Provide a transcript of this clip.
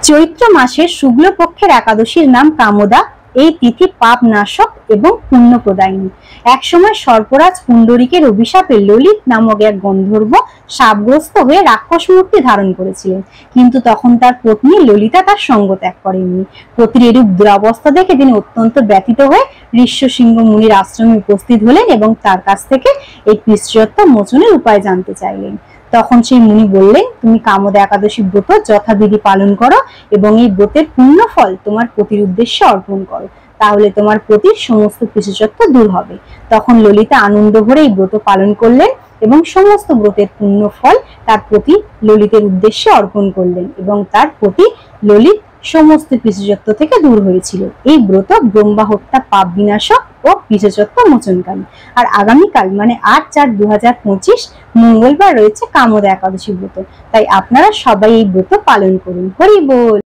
চৈত্র মাসের শুক্লপক্ষের একাদশীর নাম কামদা। এই তিথি পাপ নাশক এবং পুণ্য প্রদায়িনী। একসময় সর্পরাজ পুণ্ডরীকের অভিশাপে ললিত নামক এক গন্ধর্ব শাপগ্রস্ত হয়ে রাক্ষস মূর্তি ধারণ করেছিলেন, কিন্তু তখন তার পত্নী ললিতা তার সঙ্গ ত্যাগ করেননি। পতির এরূপ দুরবস্থা দেখে তিনি অত্যন্ত ব্যথিত হয়ে ঋষ্যশৃঙ্গ মুনির আশ্রমে উপস্থিত হলেন এবং তার কাছ থেকে এই পিতৃসত্তা মোচনের উপায় জানতে চাইলেন। তখন সেই মুনি বললেন, তুমি কামদা একাদশী ব্রত যথাবিধি পালন করো এবং এই ব্রতের পুণ্য ফল তোমার পতির উদ্দেশ্যে অর্পণ করো, তাহলে তোমার পতির সমস্ত পিতৃসত্তা দূর হবে। তখন ললিতা আনন্দ ভরে এই ব্রত পালন করলেন এবং সমস্ত ব্রতের পুণ্য ফল তার পতি ললিতের উদ্দেশ্যে অর্পণ করলেন এবং তার পতি ললিত সমস্ত পিতৃসত্তা থেকে দূর হয়েছিল। এই ব্রত ব্রহ্মা হত্যা পাপ বিনাশক ও পিতৃসত্তা মোচনকারী। আর আগামীকাল মানে 8/4/2025 মঙ্গলবার রয়েছে কামদা একাদশী ব্রত, তাই আপনারা সবাই এই ব্রত পালন করুন। হরি বল।